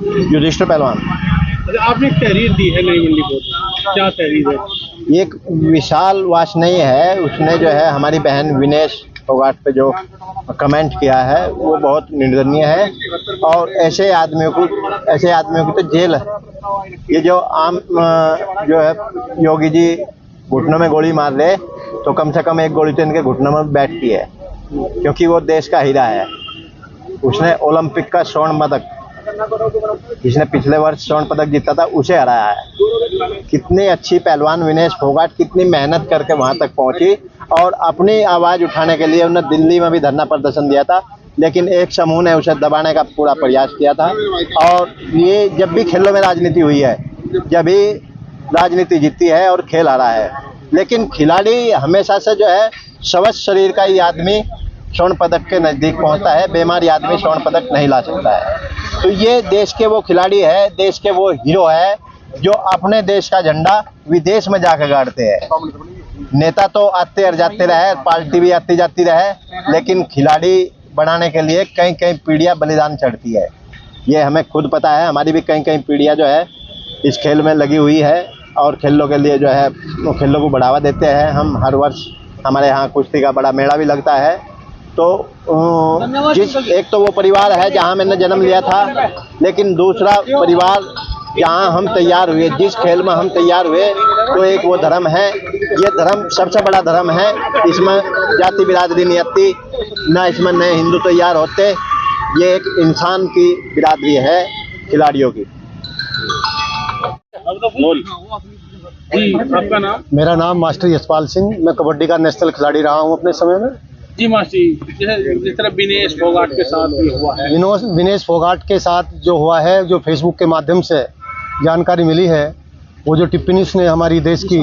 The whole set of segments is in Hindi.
युधिष्ठिर पहलवान। आपने एक तहरीर दी है नई मंडी को, क्या तहरीर है? ये एक विशाल वासनीय है, उसने जो है हमारी बहन विनेश फोगाट पे जो कमेंट किया है वो बहुत निंदनीय है। और ऐसे आदमियों की तो जेल है। ये जो आम जो है योगी जी घुटनों में गोली मार ले तो कम से कम एक गोली तो इनके घुटनों में बैठती है, क्योंकि वो देश का हीरा है। उसने ओलंपिक का स्वर्ण पदक, जिसने पिछले वर्ष स्वर्ण पदक जीता था, उसे हराया है। कितनी अच्छी पहलवान विनेश फोगाट कितनी मेहनत करके वहां तक पहुंची और अपनी आवाज उठाने के लिए उन्होंने दिल्ली में भी धरना प्रदर्शन दिया था, लेकिन एक समूह ने उसे दबाने का पूरा प्रयास किया था। और ये जब भी खेलों में राजनीति हुई है, जब भी राजनीति जीती है और खेल हारा है, लेकिन खिलाड़ी हमेशा से जो है स्वस्थ शरीर का ही आदमी स्वर्ण पदक के नजदीक पहुंचता है, बीमारी आदमी स्वर्ण पदक नहीं ला सकता है। तो ये देश के वो खिलाड़ी है, देश के वो हीरो है जो अपने देश का झंडा विदेश में जाकर गाड़ते हैं। नेता तो आते और जाते रहे, पार्टी भी आती जाती रहे, लेकिन खिलाड़ी बनाने के लिए कई कई पीढ़ियां बलिदान चढ़ती है। ये हमें खुद पता है, हमारी भी कई कई पीढ़ियां जो है इस खेल में लगी हुई है और खेलों के लिए जो है खेलों को बढ़ावा देते हैं। हम हर वर्ष हमारे यहाँ कुश्ती का बड़ा मेला भी लगता है। तो एक तो वो परिवार है जहाँ मैंने जन्म लिया था, लेकिन दूसरा परिवार जहाँ हम तैयार हुए, जिस खेल में हम तैयार हुए, तो एक वो धर्म है। ये धर्म सबसे बड़ा धर्म है, इसमें जाति बिरादरी नहीं आती, ना इसमें नए हिंदू तैयार होते। ये एक इंसान की बिरादरी है खिलाड़ियों की। आपका नाम? मेरा नाम मास्टर यशपाल सिंह, मैं कबड्डी का नेशनल खिलाड़ी रहा हूँ अपने समय में। जी मास्टर, जिस तरह विनेश फोगाट के साथ भी हुआ है, विनेश फोगाट के साथ जो हुआ है, जो फेसबुक के माध्यम से जानकारी मिली है, वो जो टिप्पणी उसने हमारी देश की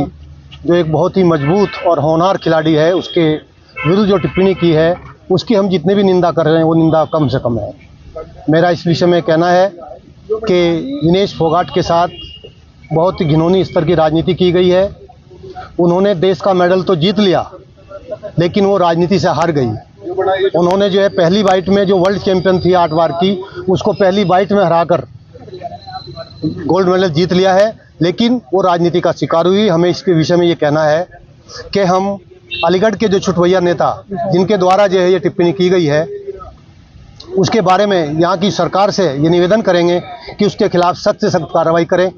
जो एक बहुत ही मजबूत और होनहार खिलाड़ी है उसके विरुद्ध जो टिप्पणी की है, उसकी हम जितने भी निंदा कर रहे हैं वो निंदा कम से कम है। मेरा इस विषय में कहना है कि विनेश फोगाट के साथ बहुत ही घिनौनी स्तर की राजनीति की गई है। उन्होंने देश का मेडल तो जीत लिया, लेकिन वो राजनीति से हार गई। उन्होंने जो है पहली बाइट में जो वर्ल्ड चैंपियन थी 8 बार की, उसको पहली बाइट में हराकर गोल्ड मेडल जीत लिया है, लेकिन वो राजनीति का शिकार हुई। हमें इसके विषय में ये कहना है कि हम अलीगढ़ के जो छुटभैया नेता जिनके द्वारा जो है ये टिप्पणी की गई है, उसके बारे में यहाँ की सरकार से ये निवेदन करेंगे कि उसके खिलाफ सख्त से सख्त कार्रवाई करें।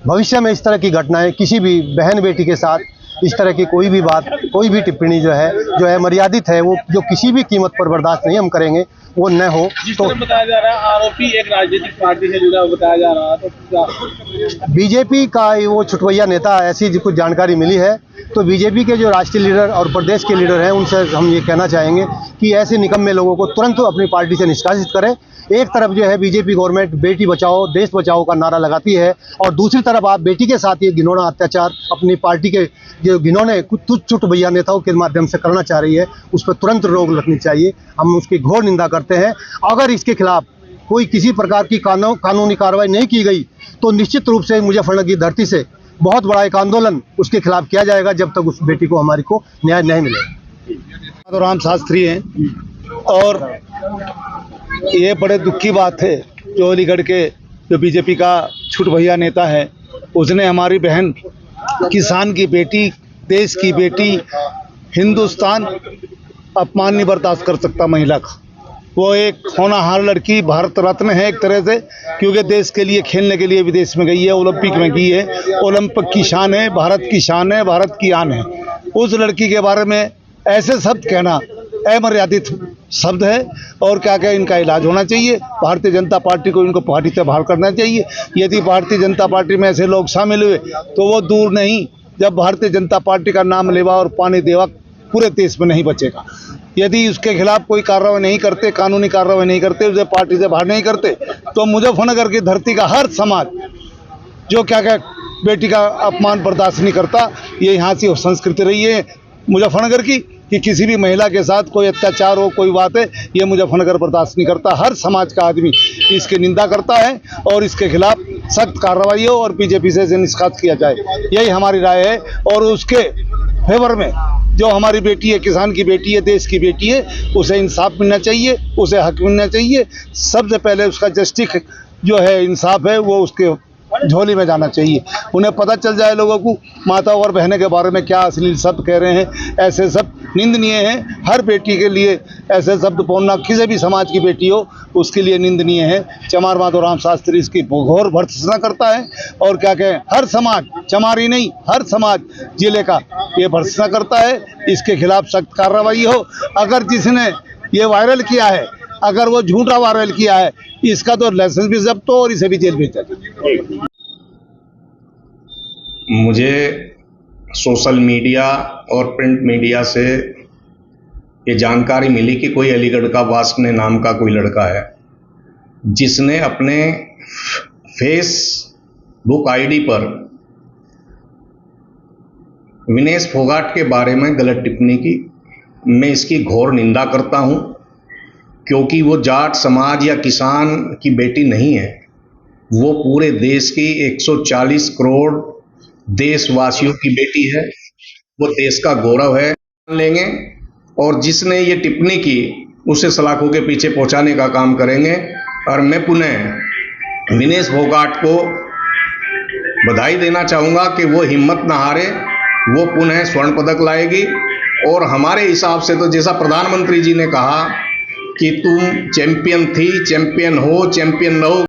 भविष्य में इस तरह की घटनाएं किसी भी बहन बेटी के साथ इस तरह की कोई भी बात, कोई भी टिप्पणी जो है मर्यादित है, वो जो किसी भी कीमत पर बर्दाश्त नहीं हम करेंगे, वो न हो। तो बताया जा रहा है आरोपी एक राजनीतिक पार्टी से जुड़ा बताया जा रहा है, तो बीजेपी का वो छुटवैया नेता, ऐसी कुछ जानकारी मिली है। तो बीजेपी के जो राष्ट्रीय लीडर और प्रदेश के लीडर हैं, उनसे हम ये कहना चाहेंगे कि ऐसे निकम्मे लोगों को तुरंत अपनी पार्टी से निष्कासित करें। एक तरफ जो है बीजेपी गवर्नमेंट बेटी बचाओ देश बचाओ का नारा लगाती है, और दूसरी तरफ आप बेटी के साथ ये घिनौना अत्याचार अपनी पार्टी के जो घिनौने तुच्छ छुटभैया नेताओं के माध्यम से करना चाह रही है, उस पर तुरंत रोक लगनी चाहिए। हम उसकी घोर निंदा करते हैं। अगर इसके खिलाफ कोई किसी प्रकार की कानूनी कार्रवाई नहीं की गई तो निश्चित रूप से मुजफ्फरनगर की धरती से बहुत बड़ा एक आंदोलन उसके खिलाफ किया जाएगा, जब तक उस बेटी को हमारी को न्याय नहीं मिलेगा। तो राम शास्त्री हैं, और ये बड़े दुख की बात है जो अलीगढ़ के जो बीजेपी का छुटभैया नेता है, उसने हमारी बहन किसान की बेटी, देश की बेटी, हिंदुस्तान अपमान नहीं बर्दाश्त कर सकता महिला का। वो एक होनहार लड़की, भारत रत्न है एक तरह से, क्योंकि देश के लिए खेलने के लिए विदेश में गई है, ओलंपिक में गई है। ओलंपिक की शान है, भारत की शान है, भारत की आन है। उस लड़की के बारे में ऐसे शब्द कहना अमर्यादित शब्द है, और क्या क्या इनका इलाज होना चाहिए। भारतीय जनता पार्टी को इनको पार्टी से बाहर करना चाहिए। यदि भारतीय जनता पार्टी में ऐसे लोग शामिल हुए तो वो दूर नहीं, जब भारतीय जनता पार्टी का नाम लेवा और पानी देवा पूरे देश में नहीं बचेगा। यदि उसके खिलाफ कोई कार्रवाई नहीं करते, कानूनी कार्रवाई नहीं करते, उसे पार्टी से बाहर नहीं करते, तो मुजफ्फरनगर की धरती का हर समाज जो क्या क्या बेटी का अपमान बर्दाश्त नहीं करता। ये यहाँ से संस्कृति रही है मुजफ्फरनगर की कि किसी भी महिला के साथ कोई अत्याचार हो, कोई बात है, ये मुजफ्फरनगर बर्दाश्त नहीं करता। हर समाज का आदमी इसकी निंदा करता है और इसके खिलाफ सख्त कार्रवाई हो और बीजेपी से इसे निष्कासित किया जाए, यही हमारी राय है। और उसके फेवर में जो हमारी बेटी है, किसान की बेटी है, देश की बेटी है, उसे इंसाफ मिलना चाहिए, उसे हक मिलना चाहिए। सबसे पहले उसका जस्टिस जो है इंसाफ है वो उसके झोली में जाना चाहिए। उन्हें पता चल जाए लोगों को माता और बहनें के बारे में क्या अश्लील शब्द कह रहे हैं, ऐसे सब निंदनीय हैं। हर बेटी के लिए ऐसे शब्द बोलना, किसी भी समाज की बेटी हो उसके लिए निंदनीय है। चमार माधोराम शास्त्री इसकी घोर भर्त्सना करता है और क्या कहें, हर समाज, चमारी नहीं हर समाज जिले का ये भर्त्सना करता है। इसके खिलाफ सख्त कार्रवाई हो। अगर जिसने ये वायरल किया है, अगर वो झूठा वायरल किया है, इसका तो लाइसेंस भी जब्त हो और इसे भी जेल भेजा जाए। मुझे सोशल मीडिया और प्रिंट मीडिया से ये जानकारी मिली कि कोई अलीगढ़ का वासने नाम का कोई लड़का है जिसने अपने फेसबुक आईडी पर विनेश फोगाट के बारे में गलत टिप्पणी की। मैं इसकी घोर निंदा करता हूं, क्योंकि वो जाट समाज या किसान की बेटी नहीं है। वो पूरे देश की 140 करोड़ देशवासियों की बेटी है। वो देश का गौरव है लेंगे, और जिसने ये टिप्पणी की उसे सलाखों के पीछे पहुंचाने का काम करेंगे। और मैं पुनः विनेश फोगाट को बधाई देना चाहूँगा कि वो हिम्मत ना हारे, वो पुनः स्वर्ण पदक लाएगी। और हमारे हिसाब से तो जैसा प्रधानमंत्री जी ने कहा कि तुम चैंपियन थी, चैंपियन हो, चैंपियन रहो।